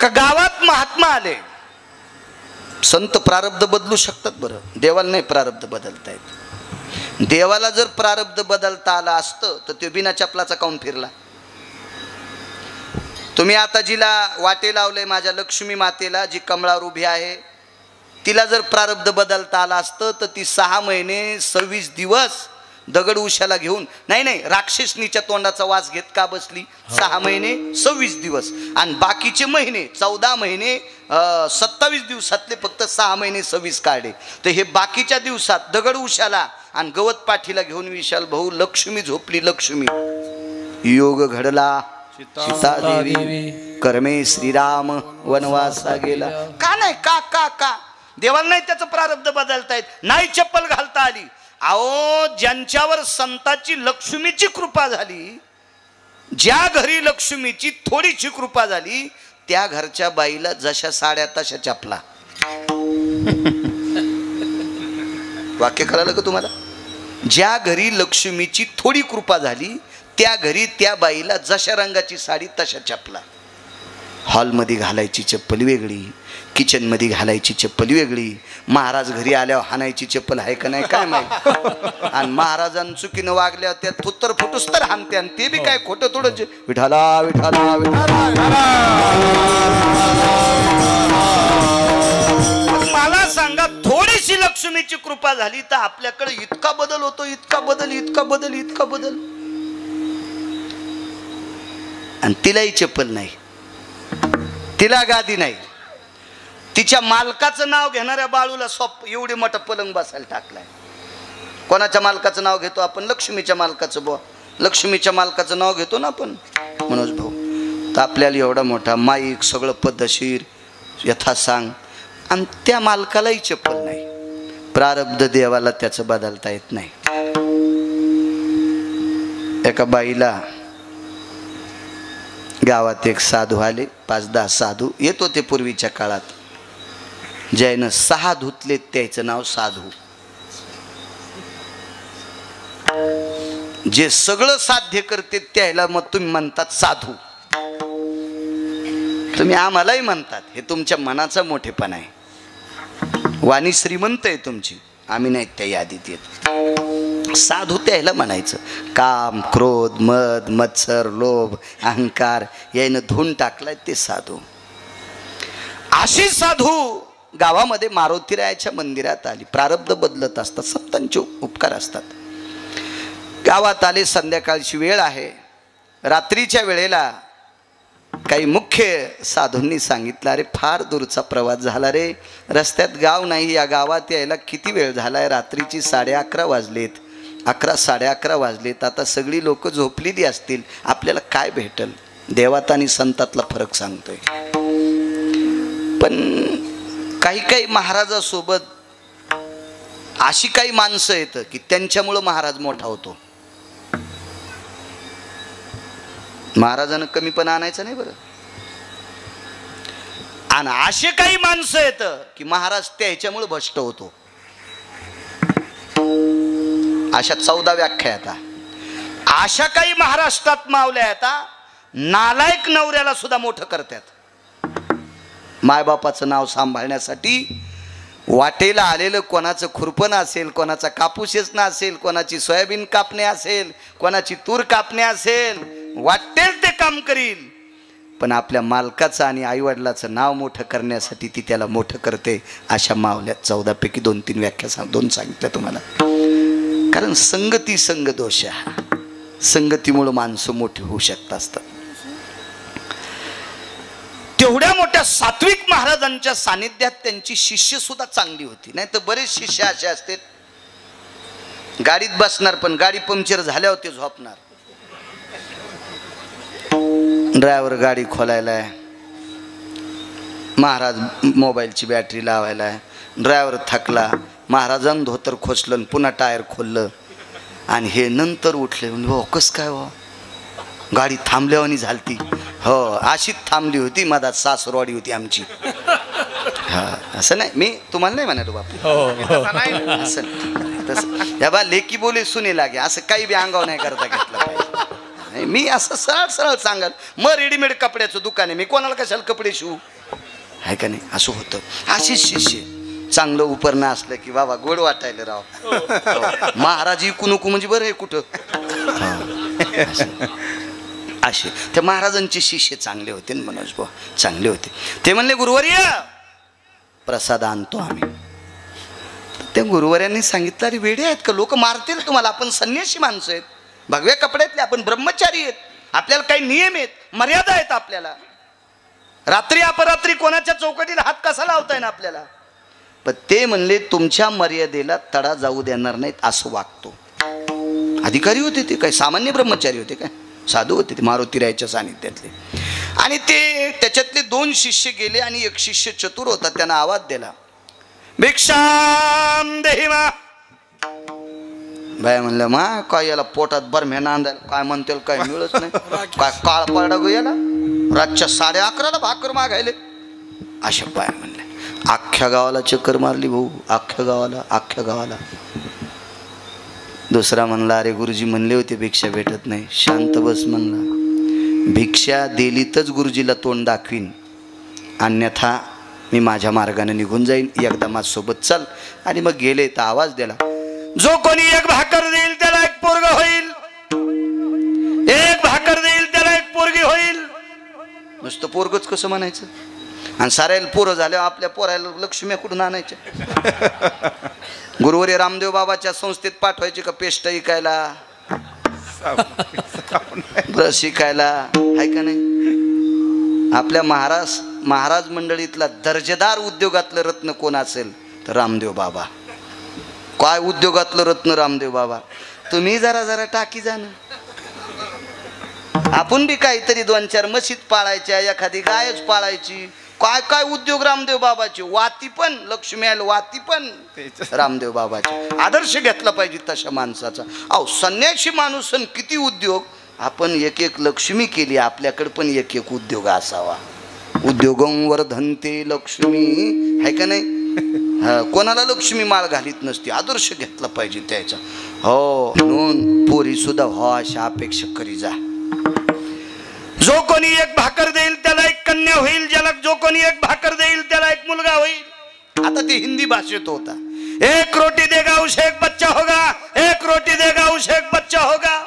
एका गावात महात्मा आले. संत प्रारब्ध बदलू शकतात बरं, देवाला नाही प्रारब्ध बदलता येत. देवाला जर प्रारब्ध बदलता आलं असतं तर तो बिना चपलाचा काऊन फिरला. तुम्ही आता जिला वाटे लावले माझ्या लक्ष्मी मातेला, जी कमळावर उभी आहे, तिला जर प्रारब्ध बदलता आलं असतं तर ती 6 महिने 26 दिवस दगड उशाला घेऊन, नाही राक्षसनीच्या तोंडाचा वास घेत का बसली. 6 महिने 26 दिवस आणि बाकीचे महिने 14 महिने 27 दिवसातले फक्त 6 महिने 26 काढे. तर हे बाकीच्या दिवसात दगड उशाला आणि गवत पाठीला घेऊन विशाल भाऊ लक्ष्मी झोपली. लक्ष्मी योग घडला, सीता देवी कर्मे श्रीराम वनवासा गेला. का नाही का का का देवाला नाही त्याचं प्रारब्ध बदलता येत, नाही चप्पल घालता आली. अहो ज्यांच्यावर संताची लक्ष्मीची कृपा झाली, ज्या घरी लक्ष्मीची थोडीशी कृपा झाली, त्या घरच्या बाईला जशा साड्या तशा चपला. वाक्य कळालं का तुम्हाला. ज्या घरी लक्ष्मीची थोडी कृपा झाली त्या घरी त्या बाईला जशा रंगाची साडी तशा चपला. हॉलमध्ये घालायची चप्पल वेगळी, किचनमध्ये घालायची चप्पल वेगळी. महाराज घरी आल्यावर हाणायची चप्पल आहे का नाही काय माहिती. आणि महाराजांनी चुकीनं वागल्यावर त्या थुत्तर फुटूस तर हाणते, आणि ते बी काय खोटं थोडं विठाला विठाला विठाला. मला सांगा थोडीशी लक्ष्मीची कृपा झाली तर आपल्याकडे इतका बदल होतो, इतका बदल, इतका बदल, इतका बदल. आणि तिलाही चप्पल नाही, तिला गादी नाही. तिच्या मालकाचं नाव घेणाऱ्या बाळूला एवढे मोठा पलंग बसायला टाकलाय. कोणाच्या मालकाचं नाव घेतो आपण. लक्ष्मीच्या मालकाचं. बुवा लक्ष्मीच्या मालकाचं नाव घेतो ना आपण, मनोज भाऊ. तर आपल्याला एवढा मोठा माईक, सगळं पद्धतशीर यथा सांग, आणि त्या मालकालाही चप्पल नाही. प्रारब्ध देवाला त्याचं बदलता येत नाही. एका बाईला गावात एक साधू आले, 5-10 साधू येत होते पूर्वीच्या काळात. ज्यानं 6 धुतले त्याचं नाव साधू. जे सगळं साध्य करते त्याला मग तुम्ही म्हणतात साधू. तुम्ही आम्हालाही म्हणतात, हे तुमच्या मनाचा मोठेपणा आहे. वाणी श्रीमंत आहे तुमची, आम्ही नाही त्या यादीत येत. साधू त्याला म्हणायचं. काम, क्रोध, मद, मत्सर, लोभ, अहंकार यानं धुवून टाकलाय ते साधू. अशी साधू गावामध्ये मारुतीरायाच्या मंदिरात आली. प्रारब्ध बदलत असतात, संतांचे उपकार असतात. गावात आले, संध्याकाळची वेळ आहे. रात्रीच्या वेळेला काही मुख्य साधूंनी सांगितलं, अरे फार दूरचा प्रवास झाला रे, रस्त्यात गाव नाही, या गावात यायला किती वेळ झालाय. रात्रीची 11:30 वाजलेत, 11, 11:30 वाजलेत. आता सगळी लोक झोपलेली असतील, आपल्याला काय भेटल. देवात आणि संतातला फरक सांगतोय. पण काही महाराजासोबत अशी काही माणसं येतं की त्यांच्यामुळं महाराज मोठा होतो. महाराजानं कमीपणा आणायचा नाही बरं. आणि असे काही माणसं येतं की महाराज त्याच्यामुळे भ्रष्ट होतो. अशा 14 व्याख्या आता. अशा काही महाराष्ट्रात मावल्या आता, नालायक नवऱ्याला सुद्धा मोठं करतात. मायबापाचं नाव सांभाळण्यासाठी वाटेला आलेलं कोणाचं खुरपण असेल, कोणाचा कापूस वेचणं असेल, कोणाची सोयाबीन कापणे असेल, कोणाची तूर कापणे असेल, वाटेल ते काम करील. पण आपल्या मालकाचं आणि आईवडिलाचं नाव मोठं करण्यासाठी ती त्याला मोठं करते. अशा मावल्या 14 पैकी 2-3 व्याख्या 2 सांगितल्या तुम्हाला. कारण संगती संग दोष आहे. संगतीमुळे माणसं मोठी होऊ शकत असतात. तेवढ्या मोठ्या सात्विक महाराजांच्या सानिध्यात त्यांची शिष्य सुद्धा चांगली होती. नाही तर बरेच शिष्य असे असते, गाडीत बसणार पण गाडी पंक्चर झाल्यावर ते झोपणार. ड्रायव्हर गाडी खोलायला, महाराज मोबाईलची बॅटरी लावायला. ड्रायव्हर थकला, महाराजांनी धोतर खोचलं, पुन्हा टायर खोललं, आणि हे नंतर उठले. हो कस काय हो, गाडी थांबल्यावानी झालती. हो अशीच थांबली होती, मधात सासरवाडी होती आमची. हा असं नाही, मी तुम्हाला नाही म्हणालो बापू, असं तसं. या बा लेकी बोले सुने लागे, असं काही बी अंगावर नाही करता घेतलं पाहिजे. नाही, मी असं सरळ सरळ सांगाल. मग रेडीमेड कपड्याचं दुकान आहे, मी कोणाला कशाला कपडे शिवू, आहे का नाही. असं होतं. अशीच शिष्य चांगलं उपरणं असलं की बाबा गोड वाटायला राव. महाराज इकू नको म्हणजे बरं आहे कुठं. असे त्या महाराजांचे शिष्य चांगले होते, मनोज भाऊ चांगले होते. ते म्हणले गुरुवर्य प्रसाद आणतो आम्ही. त्या गुरुवर्यांनी सांगितलं अरे वेडे आहेत का, लोक मारतील तुम्हाला, आपण संन्यासी माणसं आहेत, भगव्या कपड्यातले, आपण ब्रह्मचारी आहेत, आपल्याला काही नियम आहेत, मर्यादा आहेत आपल्याला. रात्री अपरात्री कोणाच्या चौकटीला हात कसा लावताय ना आपल्याला. पण ते म्हणले तुमच्या मर्यादेला तडा जाऊ देणार नाहीत असं वागतो. अधिकारी होते ते, काय सामान्य ब्रह्मचारी होते काय, साधू होते ते मारुतीरायाच्या सानिध्यातले. आणि ते त्याच्यातले 2 शिष्य गेले आणि एक शिष्य चतुर होता, त्यानं आवाज दिला भिक्षाम देहि मा. बाय म्हणलं मा काय याला पोटात बरम्या नांदायला काय म्हणते, काय मिळत नाही, काय काळ पडा गो याला, रातच्या 11:30 भाकर मागायले. अशा बाय म्हणले. अख्ख्या गावाला चक्कर मारली भाऊ, अख्ख्या गावाला. दुसरा म्हणला अरे गुरुजी म्हणले होते भिक्षा भेटत नाही, शांत बस म्हणला, भिक्षा दिलीतच गुरुजीला तोंड दाखवीन, अन्यथा मी माझ्या मार्गाने निघून जाईन, एकदा माझ्यासोबत चल. आणि मग गेले तर आवाज दिला जो कोणी 1 भाकर देईल त्याला 1 पोरग होईल, 1 भाकर देईल त्याला 1 पोरगी होईल. नुसतं पोरगच कसं म्हणायचं, आणि साऱ्याला पोरं झाल्यावर आपल्या पोरायला लक्ष्मी कुठून आणायच्या. गुरुवर्य रामदेव बाबाच्या संस्थेत पाठवायचे का पेस्ट इकायला, ब्रश शिकायला, आहे का नाही. आपल्या महाराज मंडळीतला दर्जेदार उद्योगातलं रत्न कोण असेल तर रामदेव बाबा. काय उद्योगातलं रत्न रामदेव बाबा. तुम्ही जरा टाकी जाणं, आपण बी काहीतरी 2-4 मशीद पाळायच्या, एखादी गायच पाळायची. काय उद्योग रामदेव बाबाचे. वाती पण लक्ष्मी आल, वाती पण रामदेव बाबाचे. आदर्श घेतला पाहिजे तशा माणसाचा. अहो संन्यासी माणूस किती उद्योग. आपण एक लक्ष्मी केली, आपल्याकडे पण एक उद्योग असावा. उद्योगं वर्धन्ते लक्ष्मी, आहे का नाही. कोणाला लक्ष्मी माळ घालीत नसते, आदर्श घेतला पाहिजे त्याचा. हो म्हणून पोरी सुद्धा हो अशा अपेक्षा करी जा. जो कोणी 1 भाकर देईल त्याला 1 कन्या होईल, ज्याला जो कोणी 1 भाकर देईल त्याला 1 मुलगा होईल. आता ते हिंदी भाषेत होता. 1 रोटी देगा उसे 1 बच्चा होगा, 1 रोटी देगा उसे 1 बच्चा होगा.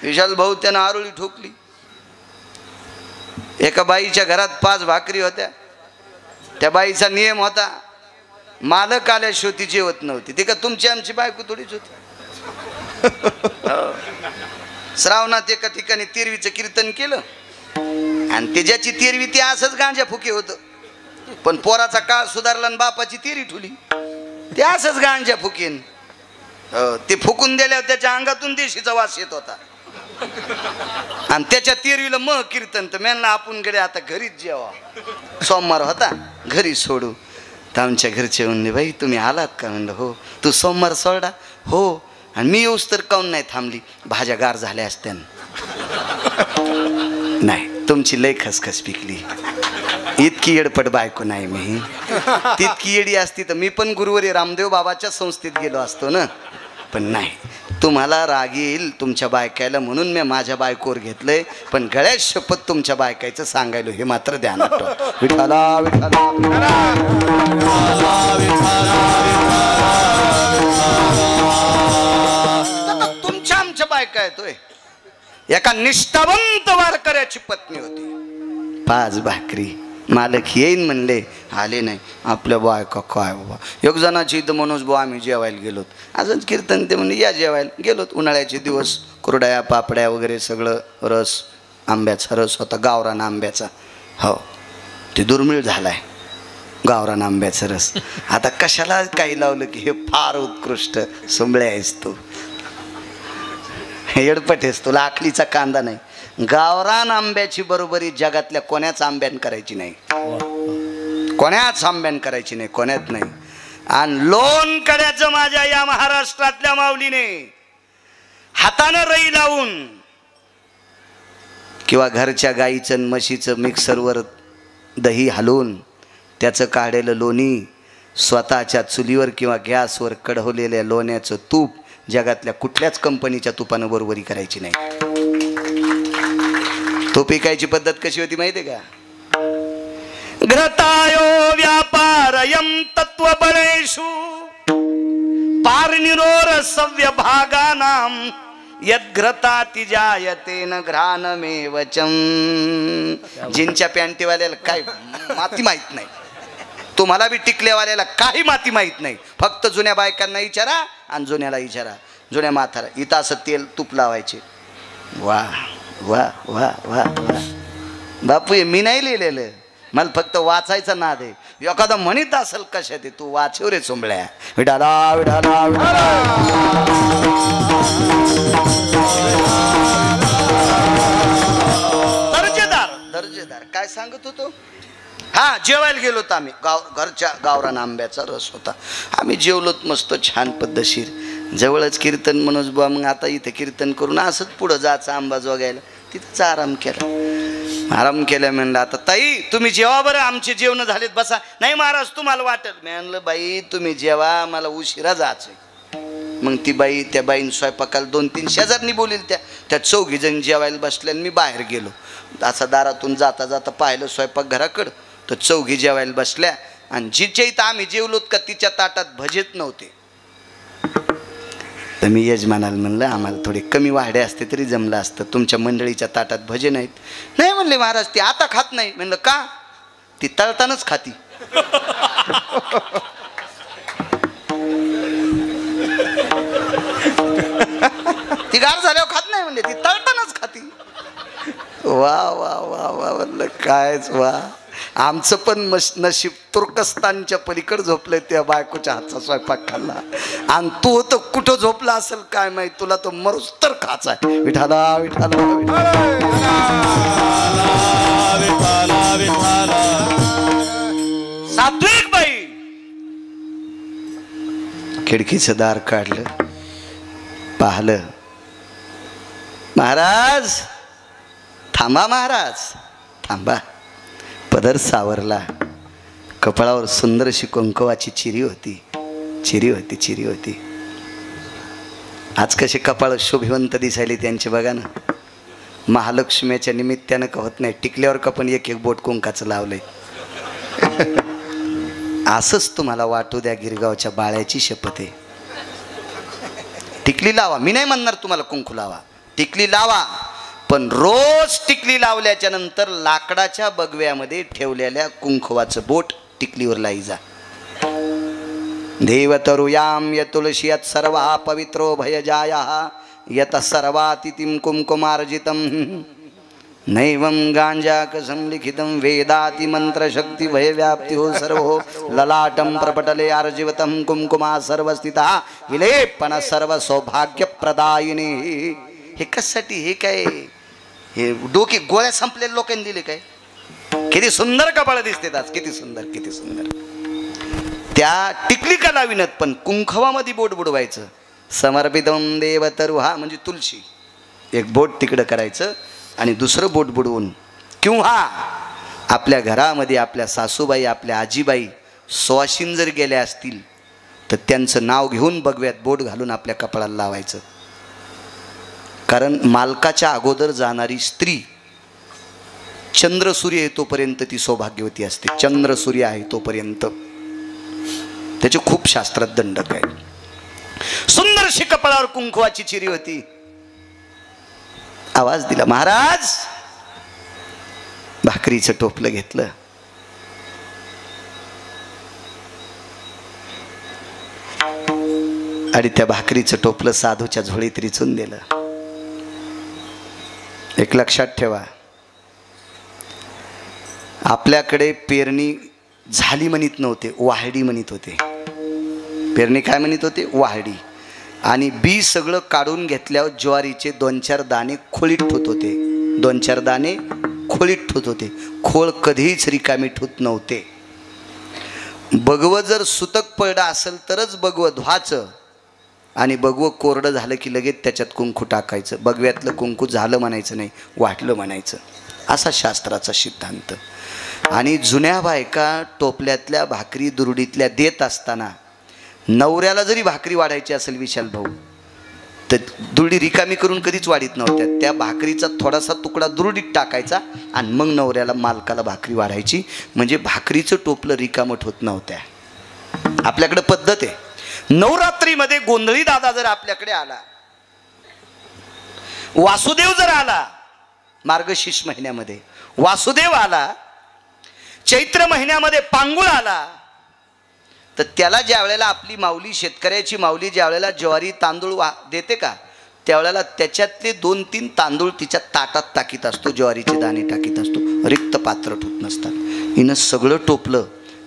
विशाल भाऊ त्यानं आरोळी ठोकली. एका बाईच्या घरात 5 भाकरी होत्या. त्या बाईचा नियम होता मालक आल्याशिवाय ती जेवत नव्हती. ते का तुमची आमची बायको थोडीच होती. श्रावणात एका ठिकाणी तेरवीचं कीर्तन केलं आणि त्याची तेरवी ती असंच गांजा फुके होतं. पण पोराचा काळ सुधारला आणि बापाची तेरी ठुली, ते असंच गांजा फुकेन. ते फुकून दिल्यावर त्याच्या अंगातून देशीचा वास येत होता. आणि त्याच्या तेरवीला मग कीर्तन तर मेनला आपण गडे आता घरीच जेवा. सोमवार होता घरी सोडू. तर आमच्या घरचे म्हणले बाई तुम्ही आलात का. म्हणलं हो. तू सोमवार सोडा. हो. आणि मी येऊस तर काऊन नाही थांबली, भाज्या गार झाल्या असत्या. नाही तुमची लय खसखस पिकली, इतकी येडपट बायको नाही मी. तितकी येडी असती तर मी पण गुरुवर्य रामदेव बाबाच्या संस्थेत गेलो असतो ना. पण नाही, तुम्हाला राग येईल तुमच्या बायकायला म्हणून मी माझ्या बायकोवर घेतलंय. पण गळ्यात शपथ तुमच्या बायकायचं सांगायलो हे मात्र ध्यानात ठेवा. विठाला विठाला तुमच्या आमच्या बायका येतोय. एका निष्ठावंत वारकऱ्याची पत्नी होती. 5 भाकरी मालक येईन म्हणले, आले नाही. आपल्या बायका काय बाबा. एक जणाची इथं मनोज भाऊ आम्ही जेवायला गेलोत. अजून कीर्तन ते म्हणले या जेवायला गेलोत. उन्हाळ्याचे दिवस, कुरड्या पापड्या वगैरे सगळं, रस आंब्याचा रस होता, गावरान आंब्याचा. हो ते दुर्मिळ झालाय गावरान आंब्याचा रस. आता कशाला काही लावलं की हे फार उत्कृष्ट सुंबळे आहेस तू, येडपट आहेस, तुला आखलीचा कांदा नाही. गावरान आंब्याची बरोबरी जगातल्या कोण्याच आंब्यान करायची नाही, कोण्याच आंब्यान करायची नाही, कोण्यात नाही. आणि लोणकड्याचं माझ्या या महाराष्ट्रातल्या माऊलीने हातानं रई लावून किंवा घरच्या गाईचं म्हशीचं मिक्सरवर दही हलवून त्याचं काढलेलं लोणी, स्वतःच्या चुलीवर किंवा गॅसवर कढवलेल्या लोण्याचं तूप जगातल्या कुठल्याच कंपनीच्या तुपानं बरोबरी करायची नाही. तूप विकायची पद्धत कशी होती माहिती आहे का? घृतायो व्यापारयं तत्वबलेषु पारनिरोर सव्य भागानां यद्घ्रताति जायते न घ्राणमेवचम. जिनच्या पॅन्टीवाल्याला काय माती माहित नाही, तुम्हाला बी टिकलेवाल्याला काही माती माहित नाही. फक्त जुन्या बायकांना विचारा आणि जुन्याला विचारा, जुन्या म्हातारा इथं असं तेल तूप लावायचे. वा वा वा वा वा बापू, हे मी नाही लिहिलेलं, मला फक्त वाचायचा नाद आहे. एखादा म्हणत असेल कशा ते तू वाचव रे चोंबळ्या. विठाला विठाला विठाला. दर्जेदार काय सांगत होतो? हा, जेवायला गेलो होतो आम्ही. घरच्या गावरान आंब्याचा रस होता. आम्ही जेवलोत मस्त छान पद्धतशीर. जवळच कीर्तन मनोज बुवा, मग आता इथे कीर्तन करून असंच पुढं जायचं आंबा जोगायला. तिथंच आराम केला. म्हणलं आता ताई तुम्ही जेवा बरं, आमचे जेवण झालेत बसा. नाही महाराज तुम्हाला वाटेल. म्हणलं बाई तुम्ही जेवा, मला उशिरा जायचंय. मग ती बाई, त्या बाईन स्वयंपाकाला 2-3 शेजारनी बोलील, त्या 4 जण जेवायला बसल्या. मी बाहेर गेलो. असा दारातून जाता जाता पाहिलं स्वयंपाक घराकडं, तर 4 जेवायला बसल्या. आणि जिच्या इथं आम्ही जेवलोत का तिच्या ताटात भजेत नव्हते. तर मी यजमानाला म्हणलं आम्हाला थोडे कमी वाढे असते तरी जमलं असतं, तुमच्या मंडळीच्या ताटात भजे नाहीत. नाही म्हणले महाराज ती आता खात नाही. म्हणलं का? ती तळतानाच खाती. ती गार झाल्यावर खात नाही म्हणले, ती तळतानाच खाती. वा वा वा वा म्हणलं कायच वा. आमचं पण नशीब तुर्कस्तानच्या पलीकडे झोपलंय, त्या बायकोच्या हातचा स्वयंपाक खाल्ला. आणि तू तर कुठं झोपला असेल काय माहित, तुला तो मरूच तर खाचा. विठाला विठाला सात्विक बाई खिडकीचं दार काढलं, पाहलं. महाराज थांबा, महाराज थांबा. पदर सावरला, कपाळावर सुंदर अशी कुंकवाची चिरी होती. आज कसे कपाळ शोभिवंत दिसायले त्यांचे बघा ना. महालक्ष्मीच्या निमित्तानं कवत नाही, टिकल्यावर का पण एक बोट कुंकाचं लावलंय. असंच तुम्हाला वाटू द्या, गिरगावच्या बाळ्याची शपथ आहे. टिकली लावा, मी नाही म्हणणार तुम्हाला कुंकू लावा, टिकली लावा. पण रोज टिकली लावल्याच्या नंतर लाकडाच्या बगव्यामध्ये ठेवलेल्या कुंकवाचं बोट टिकलीवर लाई जा. देवतरुयाम यतुलसी यत सर्वा पवित्रो भयजाया यत सर्वातिथिं कुंकुमार्जितं नैवं गांजाकसं लिखितं वेदाति मंत्रशक्ति भयव्याप्ति हो सर्वो ललाटं प्रपटले अर्जिवतं कुंकुमा सर्वस्थिता विलेपन सर्व सौभाग्यप्रदायिनी. हे कशासाठी? हे काय हे डोके गोळ्या संपलेल्या लोकांनी दिले काय? किती सुंदर कपाळ दिसते आज, किती सुंदर किती सुंदर. त्या टिकली का लाविनत, पण कुंकवामध्ये बोट बुडवायचं. समर्पितम देवतरु, हा म्हणजे तुलसी. एक बोट तिकडं करायचं आणि दुसरं बोट बुडवून, किंवा आपल्या घरामध्ये आपल्या सासूबाई आपल्या आजीबाई सुवासिन जर गेल्या असतील तर त्यांचं नाव घेऊन बगव्यात बोट घालून आपल्या कपाळाला लावायचं. कारण मालकाच्या अगोदर जाणारी स्त्री चंद्र सूर्य आहे तोपर्यंत ती सौभाग्यवती असते. चंद्र सूर्य आहे तोपर्यंत. त्याचे खूप शास्त्रात दंडक आहे. सुंदरशी कपाळावर कुंकवाची चिरी होती. आवाज दिला, महाराज. भाकरीचं टोपलं घेतलं, आणि त्या भाकरीचं टोपलं साधूच्या झोळीत रिचून दिलं. एक लक्षात ठेवा, आपल्याकडे पेरणी झाली म्हणत नव्हते, वाहडी म्हणत होते. पेरणी काय म्हणत होते? वाहडी. आणि बी सगळं काढून घेतल्यावर ज्वारीचे 2-4 दाणे खोळीत ठेवत होते. 2-4 दाणे खोळीत ठेवत होते. खोळ कधीच रिकामी ठेवत नव्हते. बगवं जर सुतक पडलं असेल तरच बगवं धुवायचं, आणि बगवं कोरडं झालं की लगेच त्याच्यात कुंकू टाकायचं. बगव्यातलं कुंकू झालं म्हणायचं नाही, वाटलं म्हणायचं. असा शास्त्राचा सिद्धांत. आणि जुन्या बायका टोपल्यातल्या भाकरी दुरडीतल्या देत असताना नवऱ्याला जरी भाकरी वाढायची असेल विशाल भाऊ, तर दुरडी रिकामी करून कधीच वाढीत नव्हत्या. त्या भाकरीचा थोडासा तुकडा दुरडीत टाकायचा आणि मग नवऱ्याला मालकाला भाकरी वाढायची, म्हणजे भाकरीचं टोपलं रिकामट होत नव्हत्या. आपल्याकडे पद्धत आहे. नवरात्रीमध्ये गोंधळी दादा जर आपल्याकडे आला, वासुदेव जर आला, मार्गशीर्ष महिन्यामध्ये वासुदेव आला, चैत्र महिन्यामध्ये पांगुळ आला, तर त्याला ज्या वेळेला आपली माऊली, शेतकऱ्याची माऊली ज्या वेळेला ज्वारी तांदूळ देते का, त्यावेळेला त्याच्यातले 2-3 तांदूळ तिच्या ताटात टाकीत असतो, ज्वारीचे दाणे टाकीत असतो, रिक्त पात्र ठेवत नसतात. हिनं सगळं टोपलं,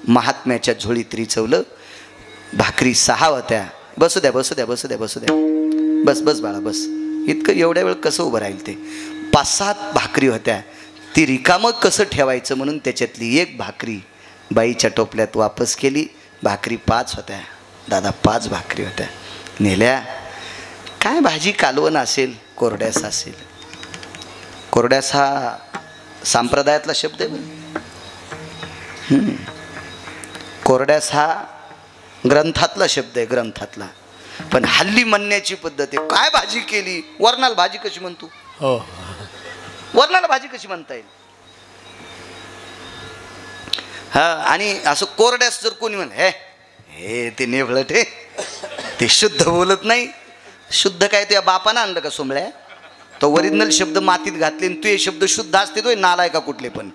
महात्म्याच्या झोळीत रिचवलं. भाकरी 6 होत्या. बसू द्या बसू द्या बसू द्या बसू द्या, बस बस बाळा बस. इतकं एवढ्या वेळ कसं उभं राहील ते. 5-7 भाकरी होत्या. ती रिकामं कसं ठेवायचं म्हणून त्याच्यातली एक भाकरी बाईच्या टोपल्यात वापस केली. भाकरी 5 होत्या. दादा 5 भाकरी होत्या नेल्या. काय भाजी कालवण असेल, कोरड्यास असेल. कोरड्यास हा संप्रदायातला शब्द आहे. कोरड्यास हा ग्रंथातला शब्द आहे, ग्रंथातला. पण हल्ली म्हणण्याची पद्धत आहे, काय भाजी केली, वरणाला भाजी कशी म्हणतो. हो, वरणाला भाजी कशी म्हणता येईल. हा, आणि असं कोरड्यास जर कोणी म्हण, हे ते नेभळट आहे, ते शुद्ध बोलत नाही. शुद्ध काय तुझ्या बापानं आणलं का सोमळ्या. तो ओरिजिनल शब्द मातीत घातले, तू हे शब्द शुद्ध असते तो नालाय का कुठले पण.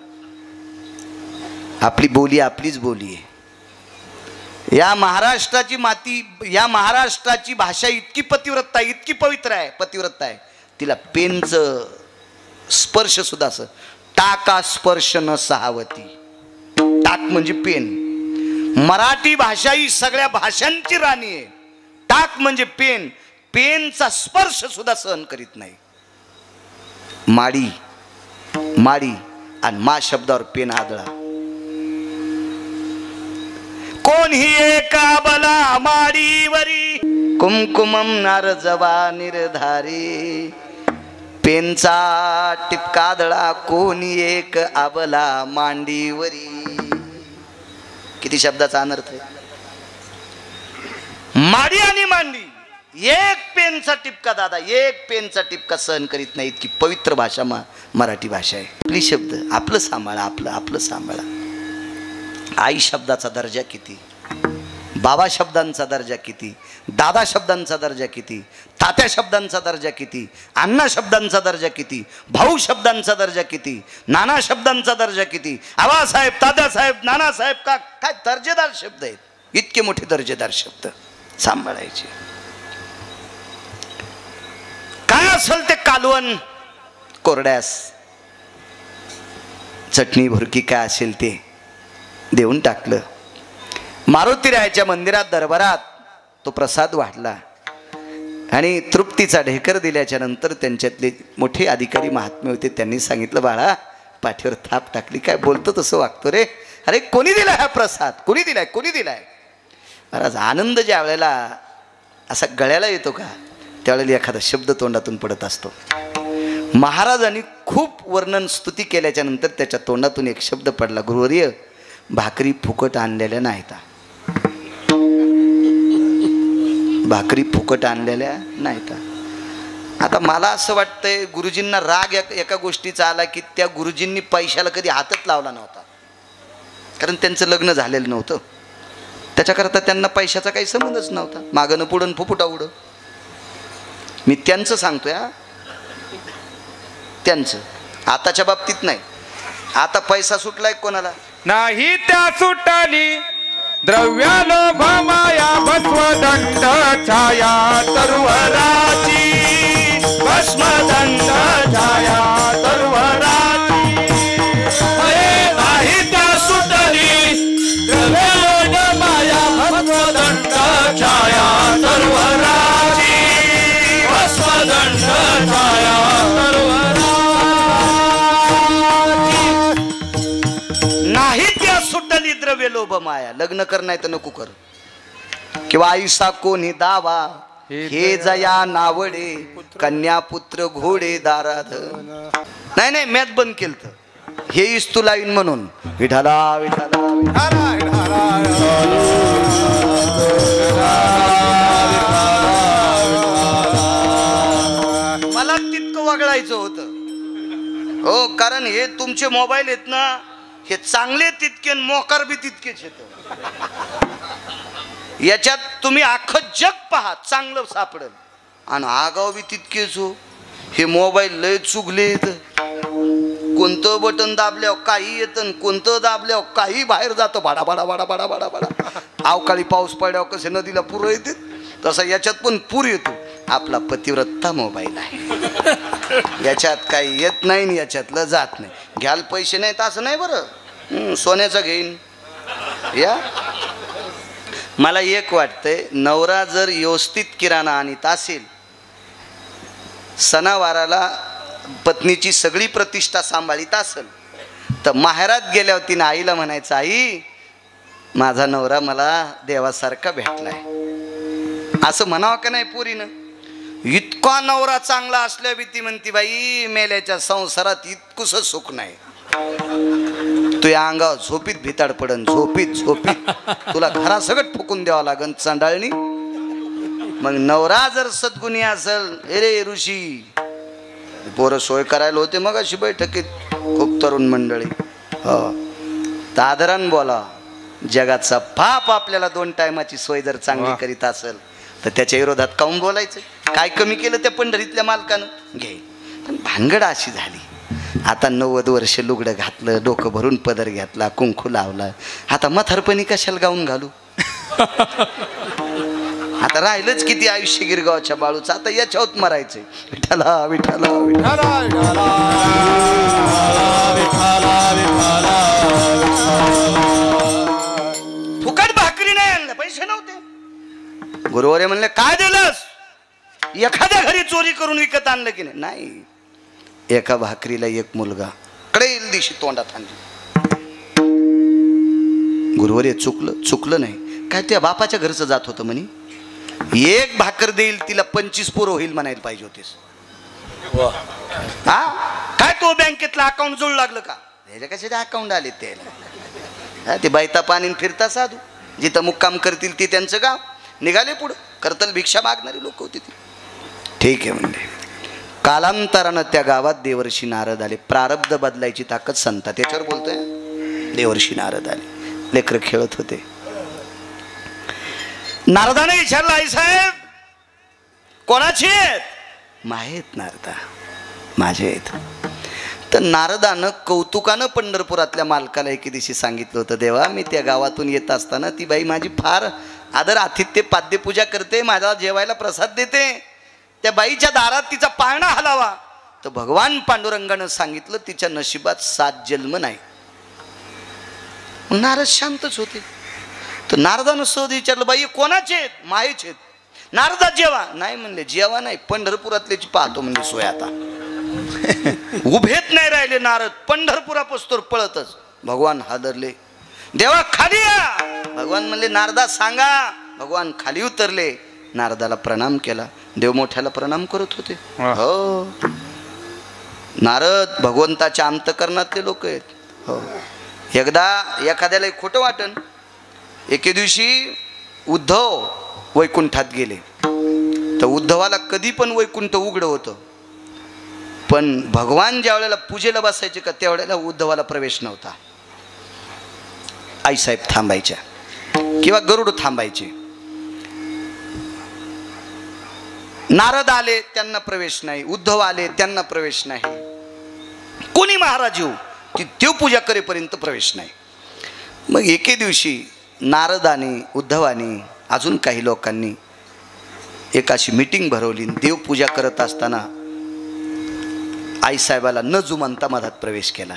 आपली बोली आपलीच बोली आहे. या महाराष्ट्राची माती, या महाराष्ट्राची भाषा इतकी पतिव्रता आहे, इतकी पवित्र आहे, पतिव्रता आहे. तिला पेनचं स्पर्श सुद्धा असं, टाका स्पर्श न सहावती. टाक म्हणजे पेन. मराठी भाषा ही सगळ्या भाषांची राणी आहे. टाक म्हणजे पेन. पेनचा स्पर्श सुद्धा सहन करीत नाही. माडी, माडी आणि मा शब्दावर पेन आदळा. कोणी एका बला माडीवरी कुमकुमम नारजवा निर्धारी. पेनचा टिपका आदळा कोणी एक आबला मांडीवरी. किती शब्दाचा अनर्थ आहे. माडी आणि मांडी, एक पेनचा टिपका दादा, एक पेनचा टिपका सहन करीत नाही. इतकी पवित्र भाषा मराठी भाषा आहे. आपली शब्द आपलं सांभाळा, आपलं आपलं सांभाळा. आई शब्दाचा दर्जा किती, बाबा शब्दांचा दर्जा किती, दादा शब्दांचा दर्जा किती, तात्या शब्दांचा दर्जा किती, अण्णा शब्दांचा दर्जा किती, भाऊ शब्दांचा दर्जा किती, नाना शब्दांचा दर्जा किती. आबासाहेब, दादासाहेब, नानासाहेब, का काय दर्जेदार शब्द आहेत. इतके मोठे दर्जेदार शब्द सांभाळायचे. काय असेल ते कालवण, कोरड्यास चटणी भुरकी काय असेल ते देऊन टाकलं. मारुतीरायाच्या मंदिरात दरबारात तो प्रसाद वाढला आणि तृप्तीचा ढेकर दिल्याच्या नंतर त्यांच्यातले मोठे अधिकारी महात्मे होते. त्यांनी सांगितलं, बाळा पाठीवर थाप टाकली, काय बोलतो तसं वागतो रे. अरे कोणी दिला हा प्रसाद, कोणी दिलाय, कोणी दिलाय. महाराज आनंद ज्या वेळेला असा गळ्याला येतो का, त्यावेळेला एखादा शब्द तोंडातून पडत असतो. महाराजांनी खूप वर्णन स्तुती केल्याच्या नंतर त्याच्या तोंडातून एक शब्द पडला, गुरुवर्य भाकरी फुकट आणलेल्या नाहीत. भाकरी फुकट आणलेल्या नाहीत. आता मला असं वाटतंय गुरुजींना राग एका गोष्टीचा आला की त्या गुरुजींनी पैशाला कधी हातच लावला नव्हता, कारण त्यांचं लग्न झालेलं नव्हतं. त्याच्याकरता त्यांना पैशाचा काही संबंधच नव्हता. मागणं पुढं फुफुटा उडं. मी त्यांचं सांगतोय, त्यांचं. आताच्या बाबतीत नाही. आता पैसा सुटलाय कोणाला नाही, त्या सुटली द्रव्यालोभ माया भस्मदंड छाया तरुवराची. भस्मदंड छाया तरुवराची. नाही त्या सुटली द्रव्यालोभ माया भस्मदंड छाया तरुवराची. भस्मदंड छाया तरुवराची. नाही त्या सुटली द्रव्य लोभ माया. लग्न कर नाही तर नको कर, किंवा आयुषा कोणी दावा हे जया नावडे कन्या पुत्र घोडे दाराध. नाही नाही, मॅच बंद केलं हे इस्तू लाईन म्हणून. विठाला विठाला विठाला बोलवायचं होतं. हो, कारण हे तुमचे मोबाईल आहेत ना, हे चांगले तितके मोकार बी तितकेच येत. याच्यात तुम्ही अख्खं जग पहा, चांगलं सापडेल आणि आगाव बी तितकेच हो. हे मोबाईल लय चुगलेत. कोणतं बटन दाबल्यावर काही येतं, कोणतं दाबल्यावर काही बाहेर जातं. भाडा भाडा भाडा भाडा भाडा भाडा. अवकाळी पाऊस पडल्यावर कसे नदीला पूर येते, तसा याच्यात पण पूर येतो. आपला पतिव्रता मोबाईल आहे, याच्यात काही येत नाही आणि याच्यातलं जात नाही. घ्याल पैसे नाहीत असं नाही बरं, सोन्याचं घेईन या. मला एक वाटतंय, नवरा जर व्यवस्थित किराणा आणीत असेल, सणावाराला पत्नीची सगळी प्रतिष्ठा सांभाळीत असेल, तर माहेरात गेल्यावर तिने आईला म्हणायचं, आई माझा नवरा मला देवासारखा भेटलाय, असं म्हणावं का नाही पोरीनं. इतका नवरा चांगला असल्या भीती म्हणती, बाई मेल्याच्या संसारात इतकुस सुख नाही. तुझ्या अंगावर झोपीत भिताड पडन, झोपीत झोपीत तुला घरासगट फुकून द्यावं लागन चांडाळणी. मग नवरा जर सद्गुणी असेल, अरे ऋषी पोरं सोय करायला होते मग अशी बैठकीत खूप तरुण मंडळी. हो, तादरान बोला. जगाचा पाप आपल्याला 2 टायमाची सोय जर चांगली करीत असेल तर त्याच्या विरोधात काऊन बोलायचं. काय कमी केलं त्या पंढरीतल्या मालकानं, घे. पण भानगड अशी झाली, आता 90 वर्ष लुगडं घातलं, डोकं भरून पदर घेतला, कुंकू लावला, आता म्हातारपणी कशाला गाऊन घालू. आता राहिलंच किती आयुष्य गिरगावच्या बाळूचं, आता याच्यावर मरायचंय. विठ्ठला विठ्ठला विठ्ठला. फुकट भाकरी नाही आणलं, पैसे नव्हते. गुरुवारे म्हणले, काय दिलंस. एखाद्या घरी चोरी करून विकत आणलं की नाही. नाही, एका भाकरीला एक मुलगा कडेल दिवशी तोंडात आणली. गुरुवारी चुकलं नाही काय, त्या बापाच्या घरचं जात होतं म्हणे. एक भाकर देईल तिला 25 पोरं होईल म्हणायला पाहिजे होतेस. हा काय, तो बँकेतला अकाउंट जोड लागलं का. त्याच्या कशाचे अकाउंट आले त्याला. ते बैता पाणी फिरता साधू, जिथं मुक्काम करतील ती त्यांचं गाव. निघाले पुढं, करतल भिक्षा मागणारी लोक होती ती. ठीक आहे म्हणले. कालांतरानं त्या गावात देवर्षी नारद आले. प्रारब्ध बदलायची ताकद संता, त्याच्यावर बोलतोय. देवर्षी नारद आले, लेकरं खेळत होते. नारदाने विचारलं, आई साहेब कोणाची आहेत. माहेत नारदा, माझे आहेत. तर नारदानं कौतुकानं पंढरपुरातल्या मालकाला एके दिवशी सांगितलं होतं, देवा मी त्या गावातून येत असताना ती बाई माझी फार आदर आतिथ्य पाद्यपूजा करते, माझ्या जेवायला प्रसाद देते. त्या बाईच्या दारात तिचा पाळणा हलावा. तर भगवान पांडुरंगानं सांगितलं, तिच्या नशिबात 7 जन्म नाही. नारद शांतच होते. तर नारदानं सहज विचारलं, बाई कोणाचे आहेत. मायेचे आहेत. नारदा जेवा. नाही म्हणले, जेवा नाही, पंढरपुरातल्याची पाहतो म्हणजे सोय. आता उभेत नाही राहिले नारद, पंढरपुरापासून पळतच. भगवान हादरले, देवा खाली या. भगवान म्हणले, नारदा सांगा. भगवान खाली उतरले, नारदाला प्रणाम केला. देव मोठ्याला प्रणाम करत होते. हो, नारद भगवंताच्या अंतकरणातले लोक आहेत. हो, एकदा एखाद्याला खोटं वाटन. एके दिवशी उद्धव वैकुंठात गेले. तर उद्धवाला कधी पण वैकुंठ उघडं होतं, पण भगवान ज्या वेळेला पूजेला बसायचे का त्यावेळेला उद्धवाला प्रवेश नव्हता. आईसाहेब थांबायच्या किंवा गरुड थांबायचे. नारद आले त्यांना प्रवेश नाही, उद्धव आले त्यांना प्रवेश नाही. कोणी महाराज येऊ ती देवपूजा करेपर्यंत प्रवेश नाही. मग एके दिवशी नारदाने, उद्धवाने, अजून काही लोकांनी एक अशी मीटिंग भरवली. देवपूजा करत असताना आईसाहेबाला न जुमानता मधात प्रवेश केला.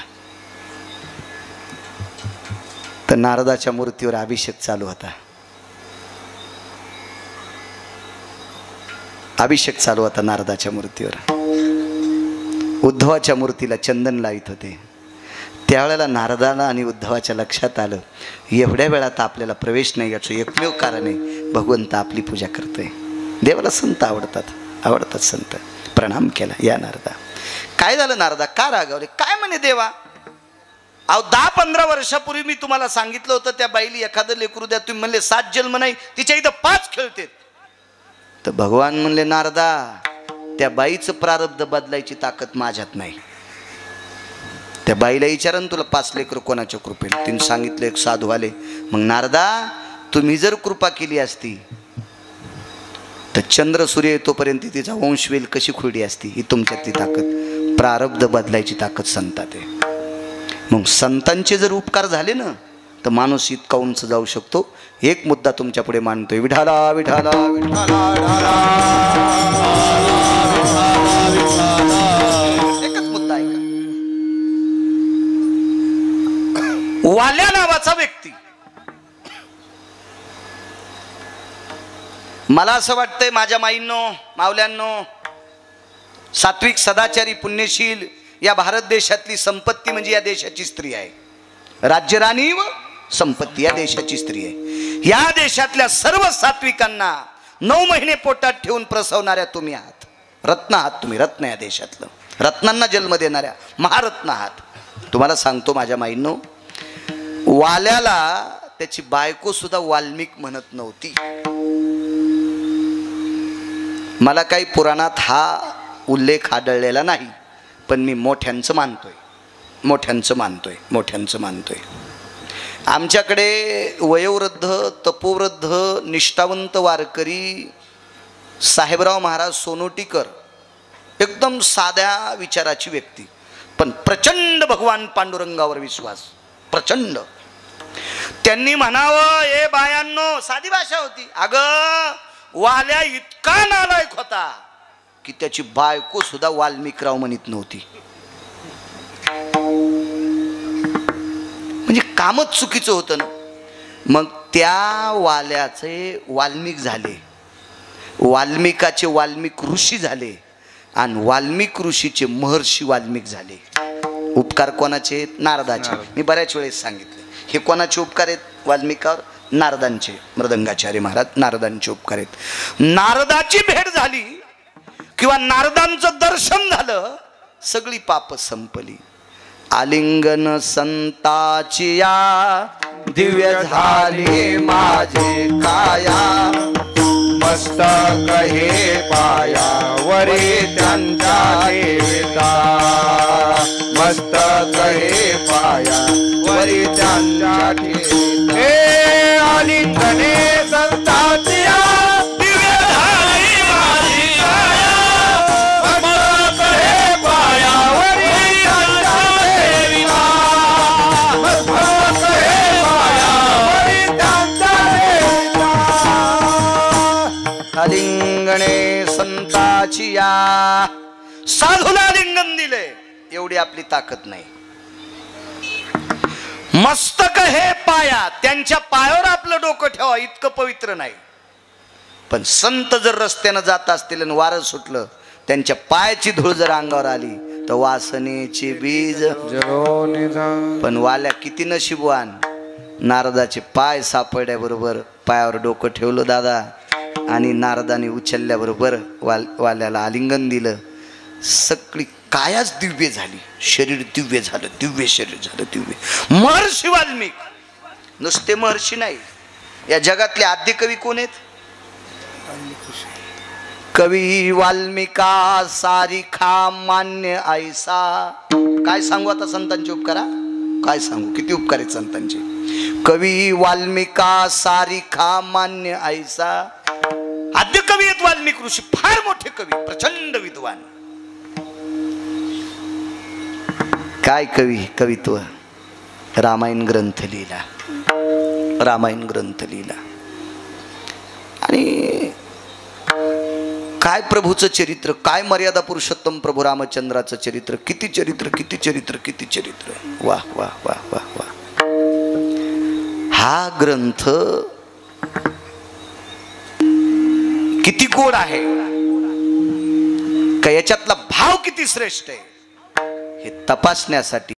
तर नारदाच्या मूर्तीवर अभिषेक चालू होता. अभिषेक चालू होता नारदाच्या मूर्तीवर. उद्धवाच्या मूर्तीला चंदन लावित होते. त्यावेळेला नारदाला आणि उद्धवाच्या लक्षात आलं, एवढ्या वेळात आपल्याला प्रवेश नाही. याचं एकमेव कारण आहे, भगवंत आपली पूजा करतोय. देवाला संत आवडतात संत. प्रणाम केला. या नारदा, काय झालं नारदा, का रागावले. काय म्हणे देवा, अहो 10-15 वर्षापूर्वी मी तुम्हाला सांगितलं होतं त्या बाईली एखादं लेकरू द्या. तुम्ही म्हणले 7 जन्म नाही, तिच्या इथं 5 खेळतेत. तर भगवान म्हणले, नारदा त्या बाईचं प्रारब्ध बदलायची ताकद माझ्यात नाही. त्या बाईला विचारा ना, तुला 5 लेकरं कोणाच्या कृपेने? तिने सांगितलं एक साधू आले. मग नारदा, तुम्ही जर कृपा केली असती तर चंद्र सूर्य येतोपर्यंत तिचा वंशवेल कशी खुरडी असती. ही तुमच्यातली ताकद, प्रारब्ध बदलायची ताकद संतात आहे. मग संतांचे जर उपकार झाले ना तर माणूस इतका उंच जाऊ शकतो. एक मुद्दा तुमच्या पुढे मांडतोय. विठाला विठाला विठाला, एकच मुद्दा ऐका. वाल्या नावाचा व्यक्ती, मला असं वाटतंय माझ्या माईंनो, मावल्यांनो, सात्विक, सदाचारी, पुण्यशील या भारत देशातली संपत्ती म्हणजे या देशाची स्त्री आहे. राज्यराणी व संपत्ती या देशाची स्त्री आहे. या देशातल्या सर्व सात्विकांना 9 महिने पोटात ठेवून प्रसवणाऱ्या तुम्ही आहात. रत्न आहात तुम्ही, रत्न या देशातलं, रत्नांना जन्म देणाऱ्या महारत्न आहात. तुम्हाला सांगतो माझ्या माईंनो, वाल्याला त्याची बायको सुद्धा वाल्मिक म्हणत नव्हती. मला काही पुराणात हा उल्लेख आढळलेला नाही, पण मी मोठ्यांचं मानतोय. आमच्याकडे वयोवृद्ध, तपोवृद्ध, निष्ठावंत वारकरी साहेबराव महाराज सोनोटीकर, एकदम साध्या विचाराची व्यक्ती, पण प्रचंड भगवान पांडुरंगावर विश्वास, प्रचंड. त्यांनी म्हणावं, ए बायांनो, साधी भाषा होती, अगं वाल्या इतका नालायक होता की त्याची बायको सुद्धा वाल्मिकराव म्हणत नव्हती. म्हणजे कामच चुकीचं होतं ना. मग त्या वाल्याचे वाल्मिक झाले, वाल्मिकाचे वाल्मिक ऋषी झाले, आणि वाल्मिक ऋषीचे महर्षी वाल्मिक झाले. उपकार कोणाचे? नारदाचे. मी बऱ्याच वेळेस सांगितले, हे कोणाचे उपकार आहेत वाल्मिकावर? नारदांचे. मृदंगाचार्य महाराज नारदांचे उपकार आहेत. नारदाची भेट झाली किंवा नारदांचं दर्शन झालं, सगळी पाप संपली. आलिंगन संताची या दिव्य झाली माझे काया, मस्तक हे पायावरी त्यांच्या ठेविता, मस्तक हे पायावरी त्यांच्या ठेविता. हे आलिंगने संताची दिव्य झाली माझी काया, मस्तक हे पायावरी त्यांच्या ठेविता, मस्तक हे पायावरी त्यांच्या ठेविता. आलिंगणे संताची या, साधूला लिंगन दिले, एवढी आपली ताकद नाही. मस्तक हे पाया, त्यांच्या पायावर आपलं डोकं ठेवा इतकं पवित्र नाही. पण संत जर रस्त्यानं जात असतील आणि वारं सुटलं, त्यांच्या पायाची धूळ जर अंगावर आली तर वासनेचे बीज जळून. पण वाल्या किती नशीबवान, नारदाचे पाय सापडल्याबरोबर पायावर डोकं ठेवलं दादा, आणि नारदाने उचलल्याबरोबर वाल्याला आलिंगन दिलं. सगळी कायाच दिव्य झाली, शरीर दिव्य झालं, दिव्य शरीर झालं, दिव्य. महर्षी वाल्मिक, नुसते महर्षी नाही, या जगातले आद्य कवी कोण आहेत? कवी वाल्मिका सारिखा मान्य ऐसा. काय सांगू आता संतांचे उपकार, काय सांगू, किती उपकार आहेत संतांचे. कवी वाल्मिका सारिखा मान्य ऐसा. आद्य कवी आहेत वाल्मिक ऋषी, फार मोठे कवी, प्रचंड विद्वान. काय कवी, कवित्व. रामायण ग्रंथ लिहिला, रामायण ग्रंथ लिहिला. आणि काय प्रभूचं चरित्र, काय मर्यादा पुरुषोत्तम प्रभू रामचंद्राचं चरित्र, किती चरित्र, किती चरित्र, किती चरित्र. वाह वाह वाह वाह वाह. हा ग्रंथ किती गोड आहे, का याच्यातला भाव किती श्रेष्ठ आहे, हे तपासण्यासाठी